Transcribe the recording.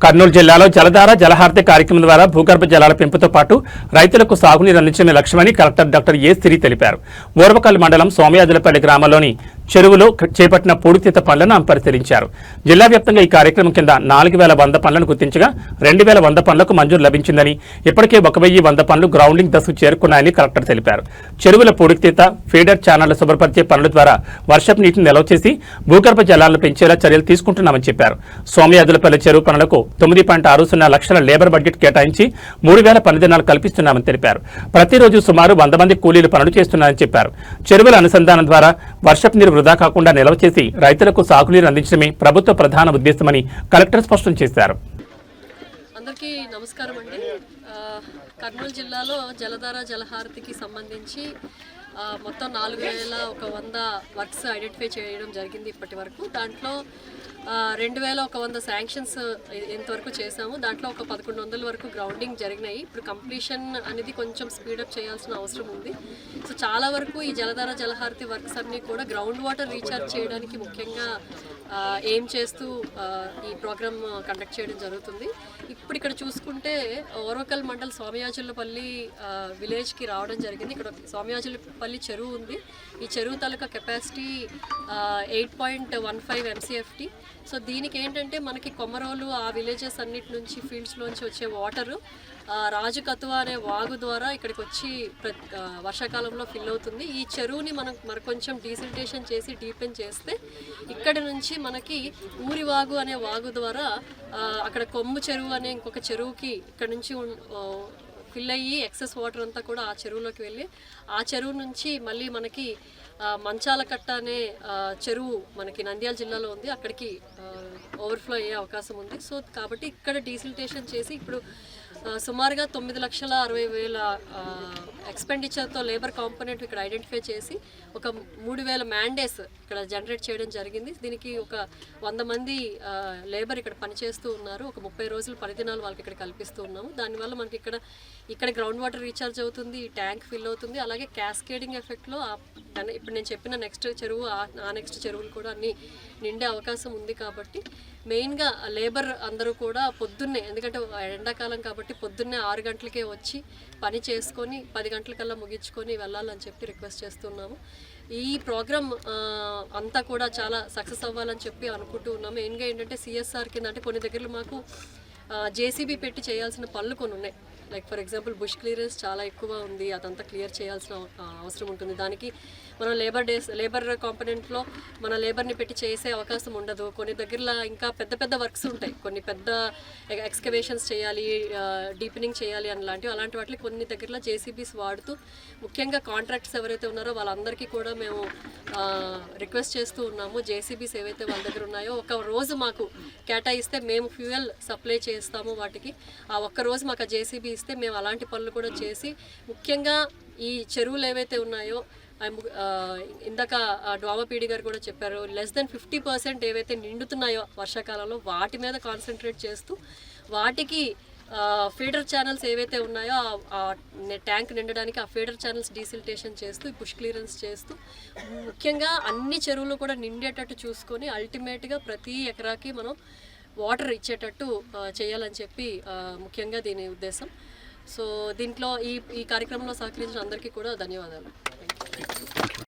కర్నూలు జిల్లాలో జలధార జలహారతి కార్యక్రమం ద్వారా భూగర్భ జలాల పెంపుతో పాటు రైతులకు సాగునీరు అందించడమే లక్ష్యమని కలెక్టర్ డాక్టర్ ఏ సిరి తెలిపారు. ఓర్వకల్ మండలం సోమయాజులపల్లి గ్రామంలోని చెరువులో చేపట్టిన పూడితీత పనులను ఆమె పరిశీలించారు. జిల్లా వ్యాప్తంగా ఈ కార్యక్రమం కింద 4100 పనులను గుర్తించగా 2100 పనులకు మంజూరు లభించిందని, ఇప్పటికే 1100 పనులు గ్రౌండింగ్ దశకు చేరుకున్నాయని కలెక్టర్ తెలిపారు. చెరువుల పూడితీత, ఫీడర్ ఛానళ్ల శుభ్రపరిచే పనుల ద్వారా వర్షపు నీటిని నిల్వ చేసి భూగర్భ జలాలను పెంచేలా చర్యలు తీసుకుంటున్నామని చెప్పారు. సోమయాజులపల్లి చెరువు పనులకు 9.60 లక్షల లేబర్ బడ్జెట్ కేటాయించి 3000 పని దినాలు కల్పిస్తున్నామని తెలిపారు. ప్రతిరోజు సుమారు 100 మంది కూలీలు పనులు చేస్తున్నారని చెప్పారు. చెరువుల అనుసంధానం ద్వారా వర్షపు నీరు వృధా కాకుండా నిల్వ చేసి రైతులకు సాగునీరు అందించడమే ప్రభుత్వ ప్రధాన ఉద్దేశమని కలెక్టర్ స్పష్టం చేశారు. అందరికీ నమస్కారం అండి. కర్నూలు జిల్లాలో జలధార జలహారతికి సంబంధించి మొత్తం 4100 వర్క్స్ ఐడెంటిఫై చేయడం జరిగింది ఇప్పటి వరకు. దాంట్లో 2100 శాంక్షన్స్ ఇంతవరకు చేసాము. దాంట్లో ఒక 1100 వరకు గ్రౌండింగ్ జరిగినాయి. ఇప్పుడు కంప్లీషన్ అనేది కొంచెం స్పీడప్ చేయాల్సిన అవసరం ఉంది. సో చాలా వరకు ఈ జలధార జలహారతి వర్క్స్ అన్నీ కూడా గ్రౌండ్ వాటర్ రీఛార్జ్ చేయడానికి ముఖ్యంగా ఎయిమ్ చేస్తూ ఈ ప్రోగ్రామ్ కండక్ట్ చేయడం జరుగుతుంది. ఇప్పుడు ఇక్కడ చూసుకుంటే ఓర్వకల్ మండల్ సోమయాజులపల్లి విలేజ్కి రావడం జరిగింది. ఇక్కడ సోమయాజులపల్లి చెరువు ఉంది. ఈ చెరువు తాలూకా కెపాసిటీ 8.15 MCFT. సో దీనికి ఏంటంటే మనకి కొమరోలు ఆ విలేజెస్ అన్నిటి నుంచి ఫీల్డ్స్లోంచి వచ్చే వాటరు రాజు కతువా అనే వాగు ద్వారా ఇక్కడికి వచ్చి వర్షాకాలంలో ఫిల్ అవుతుంది. ఈ చెరువుని మనం కొంచెం డీసిల్టేషన్ చేసి డీపెన్ చేస్తే ఇక్కడి నుంచి మనకి ఊరి వాగు అనే వాగు ద్వారా అక్కడ కొమ్ము చెరువు అనే ఇంకొక చెరువుకి ఇక్కడ నుంచి ఫిల్ అయ్యి ఎక్సెస్ వాటర్ అంతా కూడా ఆ చెరువులోకి వెళ్ళి ఆ చెరువు నుంచి మళ్ళీ మనకి మంచాలకట్ట అనే చెరువు మనకి నంద్యాల జిల్లాలో ఉంది, అక్కడికి ఓవర్ఫ్లో అయ్యే అవకాశం ఉంది. సో కాబట్టి ఇక్కడ డీసిల్టేషన్ చేసి ఇప్పుడు సుమారుగా 9,60,000 ఎక్స్పెండిచర్తో లేబర్ కాంపోనెంట్ ఇక్కడ ఐడెంటిఫై చేసి ఒక 3000 మ్యాండేస్ ఇక్కడ జనరేట్ చేయడం జరిగింది. దీనికి ఒక 100 మంది లేబర్ ఇక్కడ పనిచేస్తూ ఉన్నారు. ఒక 30 రోజులు పని దినాలు వాళ్ళకి ఇక్కడ కల్పిస్తూ ఉన్నాము. దానివల్ల మనకి ఇక్కడ గ్రౌండ్ వాటర్ రీఛార్జ్ అవుతుంది, ట్యాంక్ ఫిల్ అవుతుంది. అలాగే క్యాస్కేడింగ్ ఎఫెక్ట్లో ఇప్పుడు నేను చెప్పిన నెక్స్ట్ చెరువు ఆ నెక్స్ట్ చెరువులు కూడా అన్నీ నిండే అవకాశం ఉంది. కాబట్టి మెయిన్గా లేబర్ అందరూ కూడా పొద్దున్నే, ఎందుకంటే ఎండాకాలం కాబట్టి పొద్దున్నే 6 గంటలకే వచ్చి పని చేసుకొని 10 గంటలకల్లా ముగించుకొని వెళ్ళాలని చెప్పి రిక్వెస్ట్ చేస్తున్నాము. ఈ ప్రోగ్రామ్ అంతా కూడా చాలా సక్సెస్ అవ్వాలని చెప్పి అనుకుంటూ ఉన్నాము. మెయిన్గా ఏంటంటే సిఎస్ఆర్ కింద అంటే కొన్ని దగ్గరలో మాకు జేసీబీ పెట్టి చేయాల్సిన పనులు కొన్ని ఉన్నాయి. Like for example bush clearance చాలా ఎక్కువ ఉంది, అదంతా క్లియర్ చేయాల్సిన అవసరం ఉంటుంది. దానికి మనం లేబర్ కాంపోనెంట్లో మన లేబర్ని పెట్టి చేసే అవకాశం ఉండదు. కొన్ని దగ్గరలో ఇంకా పెద్ద వర్క్స్ ఉంటాయి, కొన్ని పెద్ద ఎక్స్కవేషన్స్ చేయాలి, డీపెనింగ్ చేయాలి అలాంటి వాటికి కొన్ని దగ్గరలో జేసీబీస్ వాడుతూ ముఖ్యంగా కాంట్రాక్ట్స్ ఎవరైతే ఉన్నారో వాళ్ళందరికీ కూడా మేము రిక్వెస్ట్ చేస్తూ ఉన్నాము. జేసీబీస్ ఏవైతే వాళ్ళ దగ్గర ఉన్నాయో ఒక రోజు మాకు కేటాయిస్తే మేము ఫ్యూయల్ సప్లై చేస్తాము వాటికి. ఆ ఒక్క రోజు మాకు ఆ జేసీబీ ఇస్తే మేము అలాంటి పనులు కూడా చేసి ముఖ్యంగా ఈ చెరువులు ఏవైతే ఉన్నాయో ఇందాక డ్వామపీడి గారు కూడా చెప్పారు, లెస్ దెన్ 50% ఏవైతే నిండుతున్నాయో వర్షాకాలంలో వాటి మీద కాన్సన్ట్రేట్ చేస్తూ వాటికి ఫీడర్ ఛానల్స్ ఏవైతే ఉన్నాయో ఆ ట్యాంక్ నిండడానికి ఆ ఫీడర్ ఛానల్స్ డీసిల్టేషన్ చేస్తూ పుష్ క్లియరెన్స్ చేస్తూ ముఖ్యంగా అన్ని చెరువులు కూడా నిండేటట్టు చూసుకొని అల్టిమేట్గా ప్రతి ఎకరాకి మనం వాటర్ ఇచ్చేటట్టు చేయాలని చెప్పి ముఖ్యంగా దీని ఉద్దేశం. సో దీంట్లో ఈ కార్యక్రమంలో సహకరించిన అందరికీ కూడా ధన్యవాదాలు.